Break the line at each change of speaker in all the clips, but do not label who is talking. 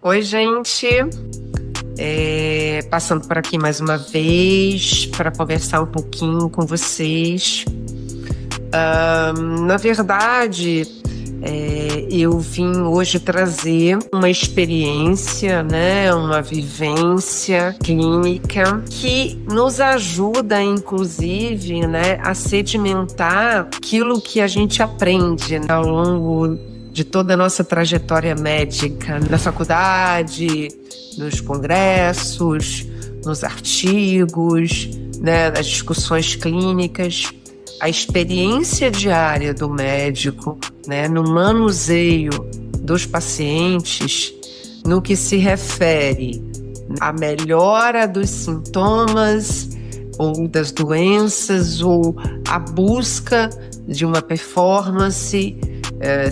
Oi, gente. Passando por aqui mais uma vez para conversar um pouquinho com vocês. Na verdade, eu vim hoje trazer uma experiência, né, uma vivência clínica que nos ajuda, inclusive, né, a sedimentar aquilo que a gente aprende, né, ao longo de toda a nossa trajetória médica, na faculdade, nos congressos, nos artigos, né, nas discussões clínicas. A experiência diária do médico, né, no manuseio dos pacientes, no que se refere à melhora dos sintomas ou das doenças, ou a busca de uma performance,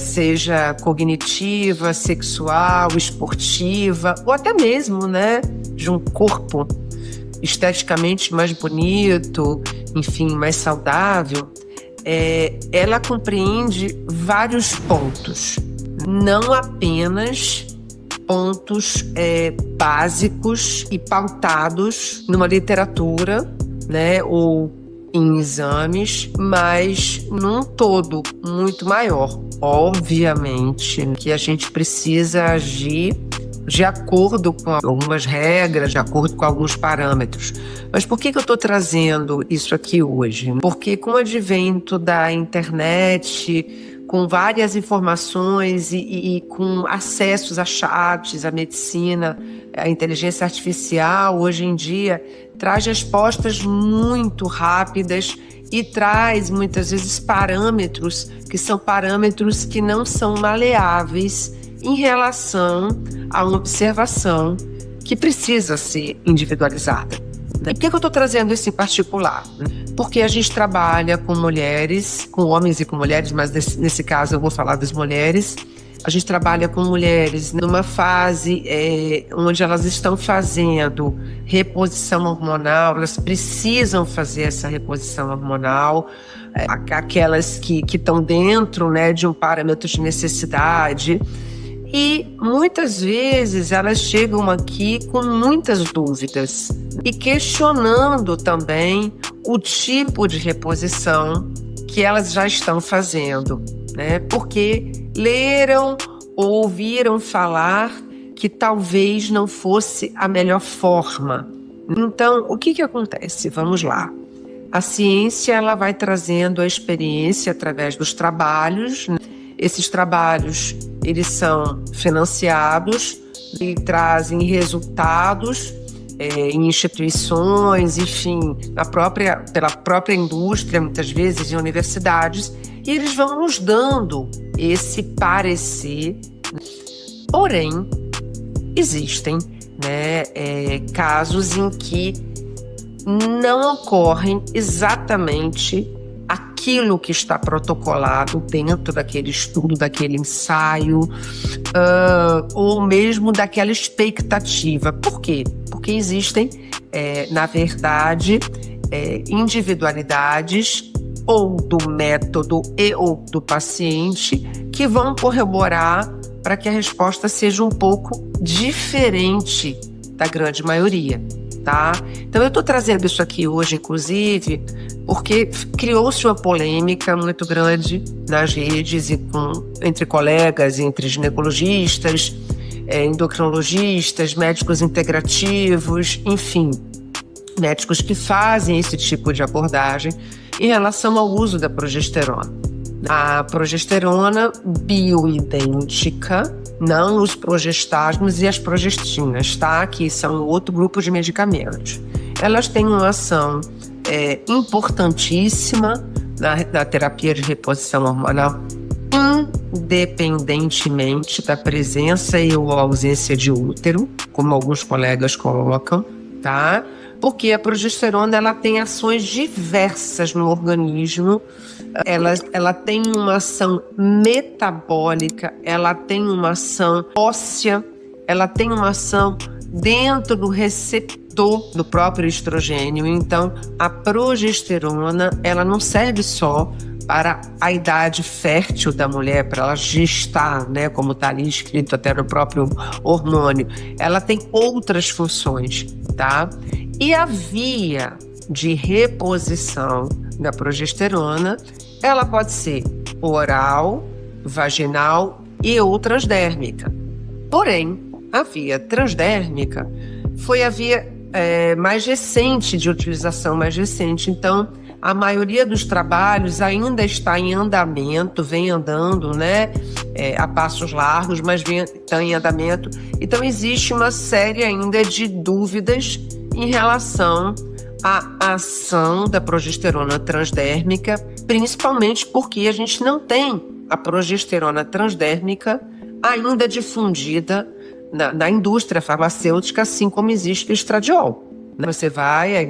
seja cognitiva, sexual, esportiva, ou até mesmo, né, de um corpo esteticamente mais bonito, enfim, mais saudável, ela compreende vários pontos, não apenas pontos básicos e pautados numa literatura, né, ou em exames, mas num todo muito maior. Obviamente que a gente precisa agir de acordo com algumas regras, de acordo com alguns parâmetros. Mas por que eu estou trazendo isso aqui hoje? Porque com o advento da internet, com várias informações e com acessos a chats, a medicina, a inteligência artificial, hoje em dia, traz respostas muito rápidas e traz, muitas vezes, parâmetros que não são maleáveis em relação a uma observação que precisa ser individualizada. E por que eu estou trazendo isso em particular? Porque a gente trabalha com mulheres, com homens e com mulheres, mas nesse caso eu vou falar das mulheres. A gente trabalha com mulheres numa fase onde elas estão fazendo reposição hormonal, elas precisam fazer essa reposição hormonal, aquelas que estão dentro, né, de um parâmetro de necessidade. E muitas vezes elas chegam aqui com muitas dúvidas e questionando também o tipo de reposição que elas já estão fazendo, né? Porque leram ou ouviram falar que talvez não fosse a melhor forma. Então, o que acontece? Vamos lá. A ciência, ela vai trazendo a experiência através dos trabalhos, né? Esses trabalhos, eles são financiados e trazem resultados em instituições, enfim, pela própria indústria, muitas vezes em universidades, e eles vão nos dando esse parecer. Porém, existem, né, casos em que não ocorrem exatamente aquilo que está protocolado dentro daquele estudo, daquele ensaio, ou mesmo daquela expectativa. Por quê? Porque existem, na verdade, individualidades ou do método e ou do paciente que vão corroborar para que a resposta seja um pouco diferente da grande maioria. Tá? Então eu estou trazendo isso aqui hoje, inclusive, porque criou-se uma polêmica muito grande nas redes e entre colegas, entre ginecologistas, endocrinologistas, médicos integrativos, enfim, médicos que fazem esse tipo de abordagem em relação ao uso da progesterona. A progesterona bioidêntica, não os progestágenos e as progestinas, tá? Que são outro grupo de medicamentos. Elas têm uma ação importantíssima na terapia de reposição hormonal, independentemente da presença e ou ausência de útero, como alguns colegas colocam, tá? Porque a progesterona, ela tem ações diversas no organismo, ela tem uma ação metabólica, ela tem uma ação óssea, ela tem uma ação dentro do receptor receptor do próprio estrogênio. Então, a progesterona, ela não serve só para a idade fértil da mulher, para ela gestar, né, como está ali escrito até no próprio hormônio. Ela tem outras funções, tá? E a via de reposição da progesterona, ela pode ser oral, vaginal e ou transdérmica. Porém, a via transdérmica foi a via mais recente, de utilização mais recente. Então, a maioria dos trabalhos ainda está em andamento, vem andando, né, a passos largos, mas está em andamento. Então, existe uma série ainda de dúvidas em relação à ação da progesterona transdérmica, principalmente porque a gente não tem a progesterona transdérmica ainda difundida na indústria farmacêutica, assim como existe o estradiol. Você vai aí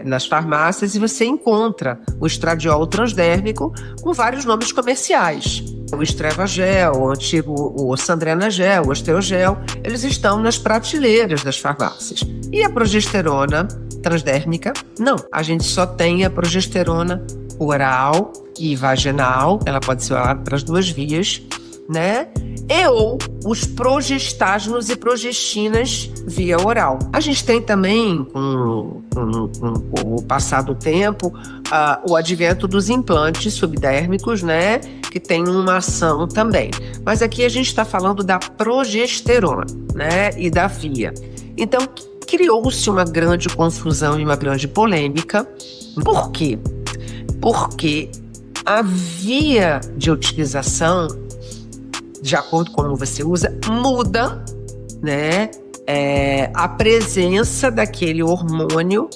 nas farmácias e você encontra o estradiol transdérmico com vários nomes comerciais. O Estrevagel, o antigo o Sandrena Gel, o Osteogel, eles estão nas prateleiras das farmácias. E a progesterona transdérmica, não. A gente só tem a progesterona oral e vaginal, ela pode ser para as duas vias, né? E ou os progestágenos e progestinas via oral. A gente tem também, com o passar do tempo, o advento dos implantes subdérmicos, né? Que tem uma ação também. Mas aqui a gente está falando da progesterona, né? E da via. Então, criou-se uma grande confusão e uma grande polêmica. Por quê? Porque a via de utilização, de acordo com como você usa, muda, né, a presença daquele hormônio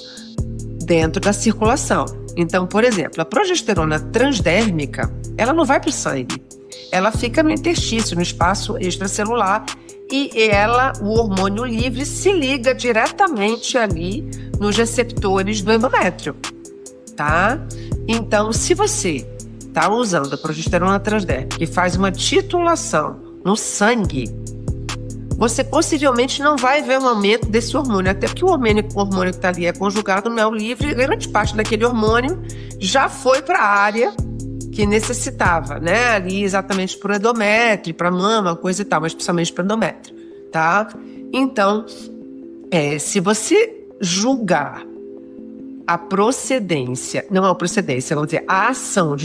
dentro da circulação. Então, por exemplo, a progesterona transdérmica, ela não vai para o sangue, ela fica no interstício, no espaço extracelular, e o hormônio livre se liga diretamente ali nos receptores do endométrio, tá? Então, se você está usando a progesterona transdérmica e faz uma titulação no sangue, você possivelmente não vai ver um aumento desse hormônio, até porque o hormônio que está ali é conjugado no mel livre, grande parte daquele hormônio já foi para a área que necessitava, né? Ali exatamente para o endométrio, para a mama, coisa e tal, mas principalmente para o endométrio, tá? Então, se você julgar a procedência, não a procedência, vamos dizer, a ação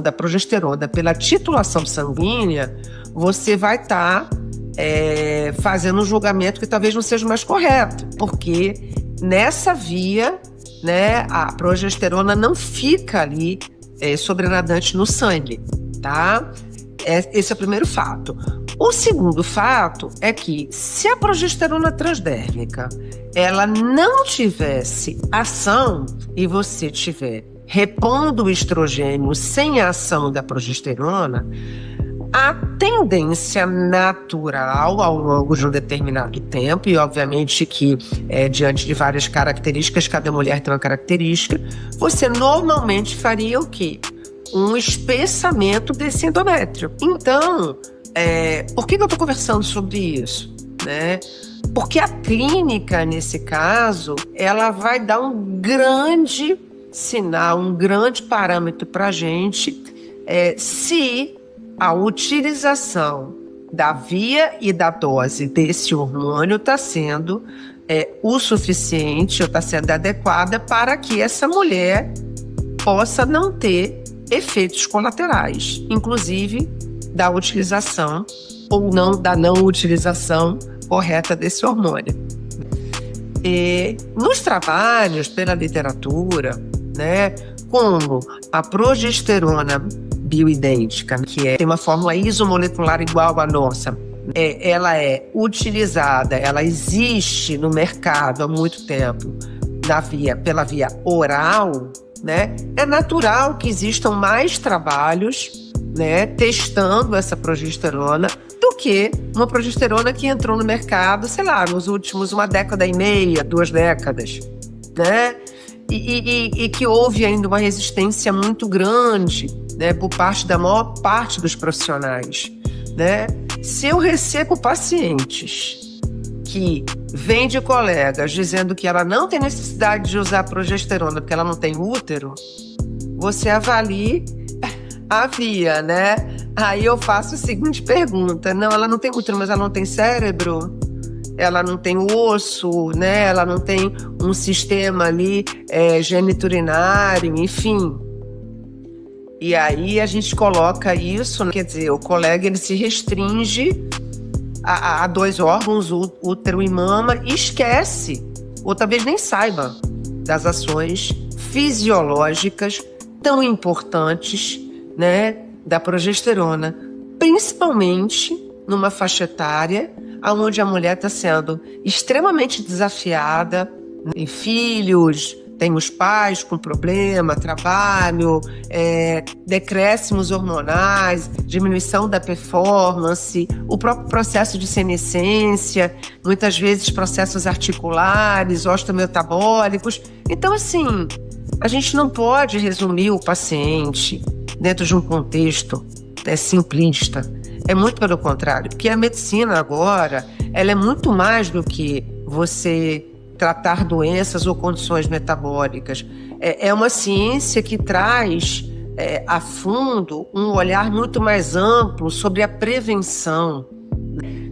da progesterona pela titulação sanguínea, você vai estar fazendo um julgamento que talvez não seja o mais correto, porque nessa via, né, a progesterona não fica ali sobrenadante no sangue, tá? Esse é o primeiro fato. O segundo fato é que, se a progesterona transdérmica ela não tivesse ação e você estiver repondo o estrogênio sem a ação da progesterona, a tendência natural ao longo de um determinado tempo, e obviamente que diante de várias características, cada mulher tem uma característica, você normalmente faria o quê? Um espessamento desse endométrio. Então, por que eu estou conversando sobre isso, né? Porque a clínica, nesse caso, ela vai dar um grande sinal, um grande parâmetro para a gente, se a utilização da via e da dose desse hormônio está sendo o suficiente, ou está sendo adequada para que essa mulher possa não ter efeitos colaterais, inclusive da utilização ou não da não utilização correta desse hormônio. E nos trabalhos pela literatura, né, como a progesterona bioidêntica, que tem uma fórmula isomolecular igual à nossa, ela é utilizada, ela existe no mercado há muito tempo pela via oral, né? É natural que existam mais trabalhos, né, testando essa progesterona do que uma progesterona que entrou no mercado, sei lá, nos últimos 1 década e meia, 2 décadas, né? E que houve ainda uma resistência muito grande, né, por parte da maior parte dos profissionais, né? Se eu recebo pacientes que vem de colegas dizendo que ela não tem necessidade de usar progesterona porque ela não tem útero, você avalie a via, né? Aí eu faço a seguinte pergunta: não, ela não tem útero, mas ela não tem cérebro? Ela não tem osso, né? Ela não tem um sistema ali geniturinário, enfim. E aí a gente coloca isso, quer dizer, o colega ele se restringe a dois órgãos, útero e mama, e esquece, ou talvez nem saiba, das ações fisiológicas tão importantes, né, da progesterona, principalmente numa faixa etária onde a mulher está sendo extremamente desafiada, tem filhos, tem os pais com problema, trabalho, decréscimos hormonais, diminuição da performance, o próprio processo de senescência, muitas vezes processos articulares, osteometabólicos. Então, assim, a gente não pode resumir o paciente dentro de um contexto simplista. É muito pelo contrário, porque a medicina agora, ela é muito mais do que você tratar doenças ou condições metabólicas. É uma ciência que traz a fundo um olhar muito mais amplo sobre a prevenção,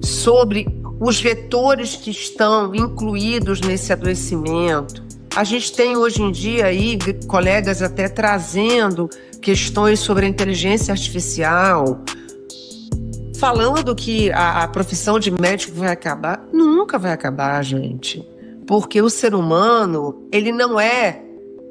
sobre os vetores que estão incluídos nesse adoecimento. A gente tem hoje em dia aí colegas até trazendo questões sobre a inteligência artificial, falando que a profissão de médico vai acabar. Nunca vai acabar, gente. Porque o ser humano, ele não é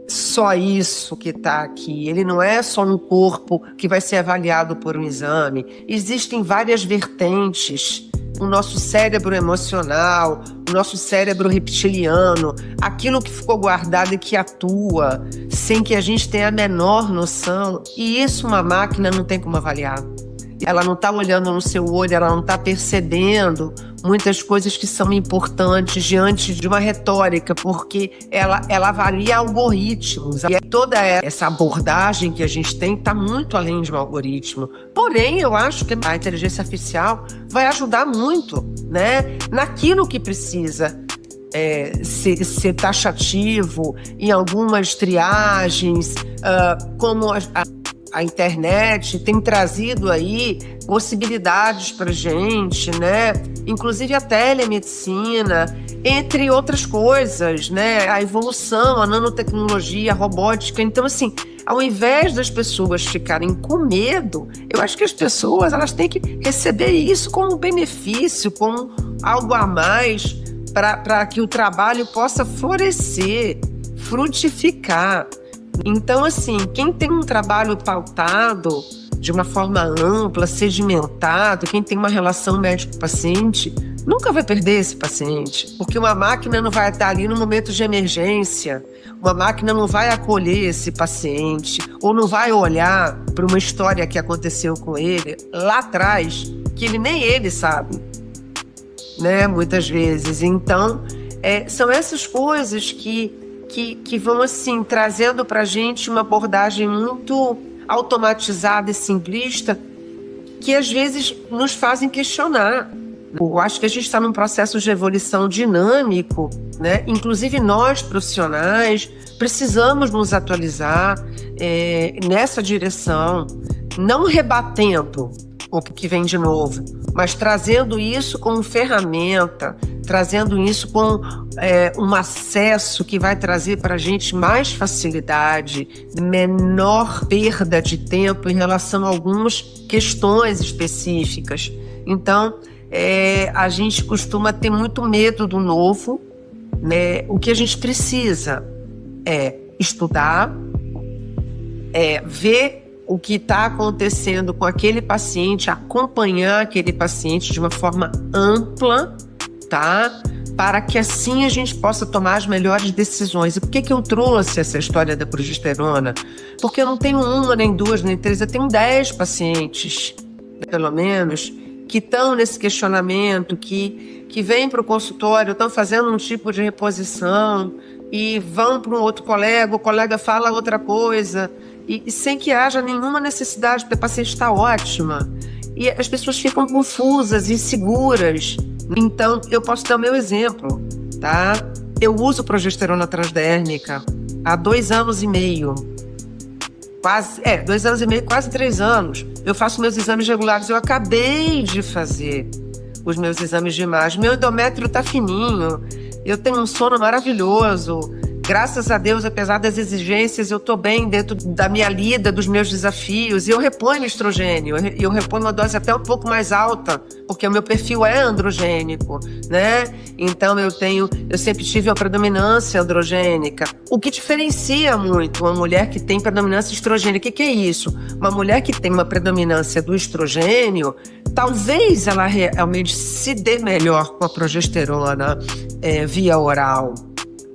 só isso que está aqui. Ele não é só um corpo que vai ser avaliado por um exame. Existem várias vertentes. O nosso cérebro emocional, o nosso cérebro reptiliano, aquilo que ficou guardado e que atua sem que a gente tenha a menor noção. E isso uma máquina não tem como avaliar. Ela não está olhando no seu olho, ela não está percebendo muitas coisas que são importantes diante de uma retórica, porque ela avalia algoritmos. E toda essa abordagem que a gente tem está muito além de um algoritmo. Porém, eu acho que a inteligência artificial vai ajudar muito, né, naquilo que precisa ser taxativo, em algumas triagens, como a internet tem trazido aí possibilidades para gente, né? Inclusive a telemedicina, entre outras coisas, né? A evolução, a nanotecnologia, a robótica. Então, assim, ao invés das pessoas ficarem com medo, eu acho que as pessoas elas têm que receber isso como benefício, como algo a mais para que o trabalho possa florescer, frutificar. Então, assim, quem tem um trabalho pautado de uma forma ampla, sedimentado, quem tem uma relação médico-paciente, nunca vai perder esse paciente, porque uma máquina não vai estar ali no momento de emergência, uma máquina não vai acolher esse paciente, ou não vai olhar para uma história que aconteceu com ele lá atrás, que nem ele sabe, né, muitas vezes. Então, são essas coisas que vão, assim, trazendo para a gente uma abordagem muito automatizada e simplista, que às vezes nos fazem questionar. Eu acho que a gente está num processo de evolução dinâmico, né? Inclusive nós, profissionais, precisamos nos atualizar nessa direção, não rebatendo o que vem de novo, mas trazendo isso como ferramenta, trazendo isso com um acesso que vai trazer para a gente mais facilidade, menor perda de tempo em relação a algumas questões específicas. Então, a gente costuma ter muito medo do novo, né? O que a gente precisa é estudar, ver o que está acontecendo com aquele paciente, acompanhar aquele paciente de uma forma ampla, tá? Para que assim a gente possa tomar as melhores decisões. E por que eu trouxe essa história da progesterona? Porque eu não tenho uma, nem duas, nem três, eu tenho 10 pacientes, pelo menos, que estão nesse questionamento, que vêm para o consultório, estão fazendo um tipo de reposição e vão para um outro colega, o colega fala outra coisa, e sem que haja nenhuma necessidade, porque a paciente está ótima. E as pessoas ficam confusas, inseguras, Então, eu posso dar o meu exemplo, tá? Eu uso progesterona transdérmica há 2 anos e meio. 2 anos e meio, quase 3 anos. Eu faço meus exames regulares. Eu acabei de fazer os meus exames de imagem. Meu endométrio tá fininho. Eu tenho um sono maravilhoso. Graças a Deus, apesar das exigências, eu estou bem dentro da minha lida, dos meus desafios. E eu reponho estrogênio. Eu reponho uma dose até um pouco mais alta, porque o meu perfil é androgênico, né? Então, eu sempre tive uma predominância androgênica. O que diferencia muito uma mulher que tem predominância estrogênica. O que é isso? Uma mulher que tem uma predominância do estrogênio, talvez ela realmente se dê melhor com a progesterona via oral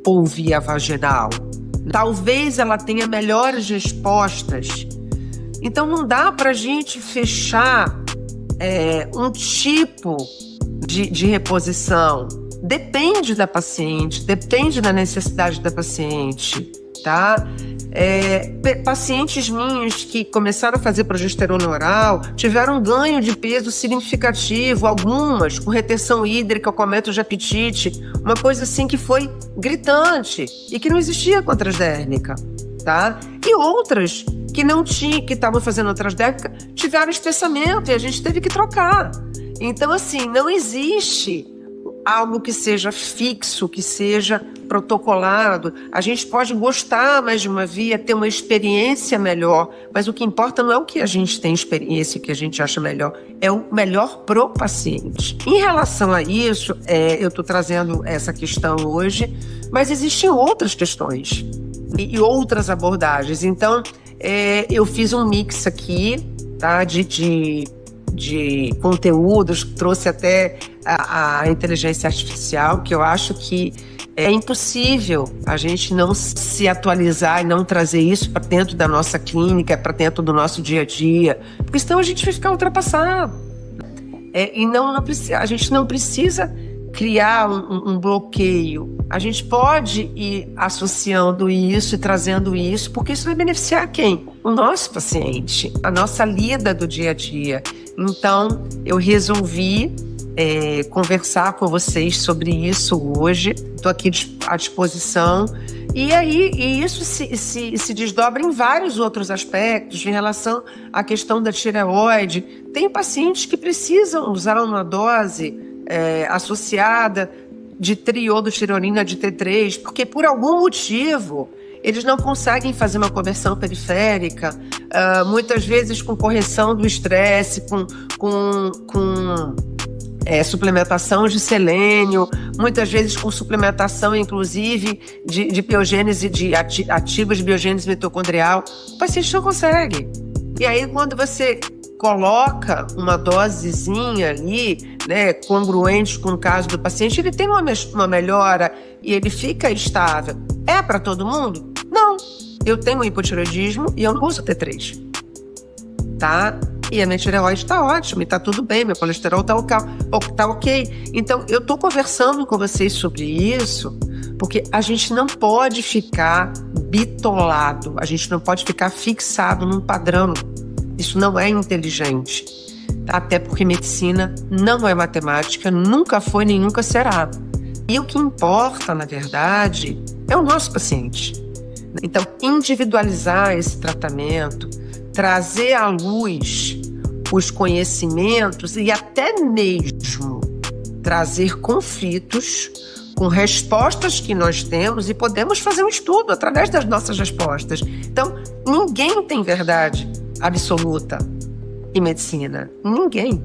ou via vaginal. Talvez ela tenha melhores respostas. Então não dá para a gente fechar um tipo de reposição. Depende da paciente, depende da necessidade da paciente, tá? Pacientes minhas que começaram a fazer progesterona oral tiveram um ganho de peso significativo, algumas com retenção hídrica, com aumento de apetite, uma coisa assim que foi gritante e que não existia com a transdérmica, tá? E outras que não tinham, que estavam fazendo a transdérmica, tiveram espessamento e a gente teve que trocar. Então, assim, não existe algo que seja fixo, que seja protocolado. A gente pode gostar mais de uma via, ter uma experiência melhor, mas o que importa não é o que a gente tem experiência, o que a gente acha melhor, é o melhor pro paciente. Em relação a isso, eu estou trazendo essa questão hoje, mas existem outras questões e outras abordagens. Então, eu fiz um mix aqui, tá, de conteúdos, trouxe até a inteligência artificial, que eu acho que é impossível a gente não se atualizar e não trazer isso para dentro da nossa clínica, para dentro do nosso dia a dia, porque senão a gente vai ficar ultrapassado. A gente não precisa criar um bloqueio. A gente pode ir associando isso e trazendo isso, porque isso vai beneficiar quem? O nosso paciente, a nossa lida do dia a dia. Então, eu resolvi conversar com vocês sobre isso hoje. Estou aqui à disposição. E isso se desdobra em vários outros aspectos em relação à questão da tireoide. Tem pacientes que precisam usar uma dose associada de triiodotirolina de T3, porque por algum motivo eles não conseguem fazer uma conversão periférica, muitas vezes com correção do estresse, com suplementação de selênio, muitas vezes com suplementação, inclusive, de biogênese, de ativos de biogênese mitocondrial. O paciente não consegue. E aí, quando você coloca uma dosezinha ali, né, congruente com o caso do paciente, ele tem uma melhora e ele fica estável. É para todo mundo? Não. Eu tenho hipotireoidismo e eu não uso T3. Tá? E a minha tireoide está ótima, e está tudo bem, meu colesterol está ok. Então, eu estou conversando com vocês sobre isso, porque a gente não pode ficar bitolado, a gente não pode ficar fixado num padrão. Isso não é inteligente, tá? Até porque medicina não é matemática, nunca foi nem nunca será. E o que importa, na verdade, é o nosso paciente. Então, individualizar esse tratamento, trazer à luz os conhecimentos e até mesmo trazer conflitos com respostas que nós temos e podemos fazer um estudo através das nossas respostas. Então, ninguém tem verdade absoluta em medicina. Ninguém.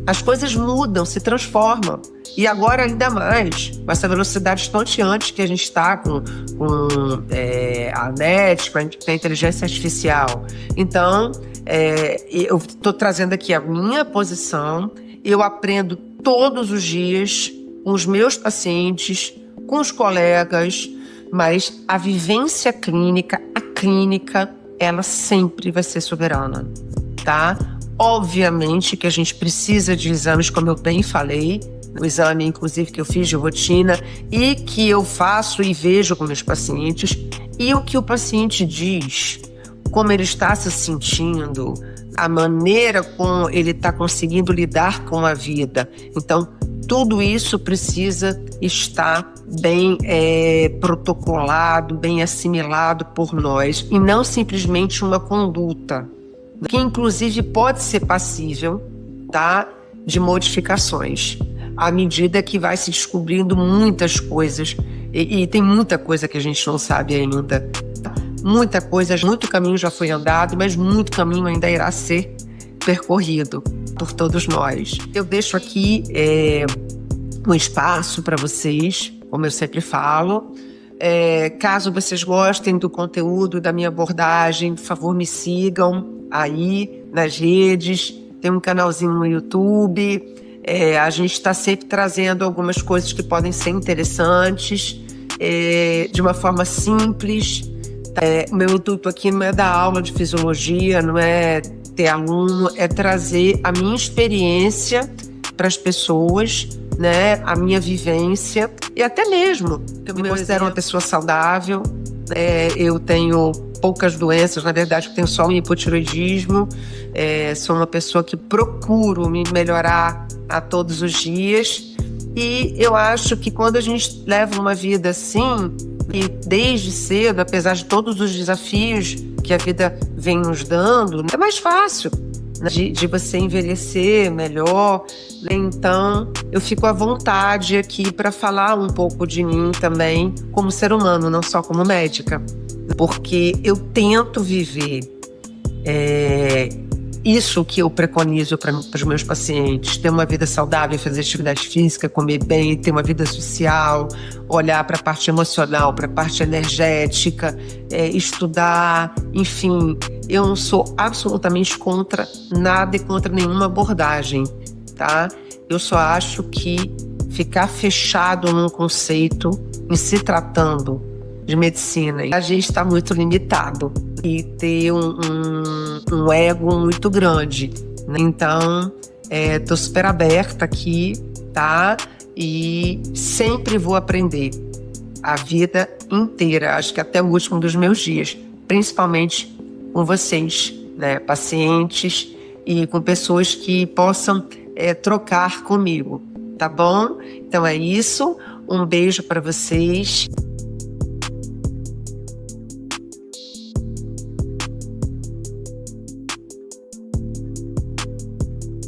As coisas mudam, se transformam. E agora ainda mais, com essa velocidade estonteante que a gente está com a NET, com a inteligência artificial. Então, eu estou trazendo aqui a minha posição. Eu aprendo todos os dias com os meus pacientes, com os colegas, mas a vivência clínica, a clínica, ela sempre vai ser soberana, tá? Obviamente que a gente precisa de exames, como eu bem falei, o exame, inclusive, que eu fiz de rotina e que eu faço e vejo com meus pacientes, e o que o paciente diz, como ele está se sentindo, a maneira como ele está conseguindo lidar com a vida. Então, tudo isso precisa estar bem protocolado, bem assimilado por nós, e não simplesmente uma conduta, que inclusive pode ser passível, tá, de modificações, à medida que vai se descobrindo muitas coisas, e tem muita coisa que a gente não sabe ainda. Muita coisa, muito caminho já foi andado, mas muito caminho ainda irá ser percorrido por todos nós. Eu deixo aqui um espaço para vocês, como eu sempre falo. Caso vocês gostem do conteúdo, da minha abordagem, por favor, me sigam aí nas redes. Tem um canalzinho no YouTube. A gente está sempre trazendo algumas coisas que podem ser interessantes, de uma forma simples. O meu intuito aqui não é dar aula de fisiologia, não é ter aluno, é trazer a minha experiência para as pessoas, né? A minha vivência, e até mesmo eu me considero uma pessoa saudável. Eu tenho poucas doenças, na verdade eu tenho só um hipotiroidismo. Sou uma pessoa que procuro me melhorar a todos os dias, e eu acho que quando a gente leva uma vida assim, e desde cedo, apesar de todos os desafios que a vida vem nos dando, é mais fácil, né, de você envelhecer melhor. Então, eu fico à vontade aqui para falar um pouco de mim também como ser humano, não só como médica, porque eu tento viver isso que eu preconizo para os meus pacientes: ter uma vida saudável, fazer atividade física, comer bem, ter uma vida social, olhar para a parte emocional, para a parte energética, estudar, enfim. Eu não sou absolutamente contra nada e contra nenhuma abordagem, tá? Eu só acho que ficar fechado num conceito, em se tratando de medicina, a gente está muito limitado e ter um ego muito grande, né? Então, tô super aberta aqui, tá? E sempre vou aprender a vida inteira, acho que até o último dos meus dias, principalmente com vocês, né? Pacientes e com pessoas que possam trocar comigo, tá bom? Então é isso, um beijo para vocês.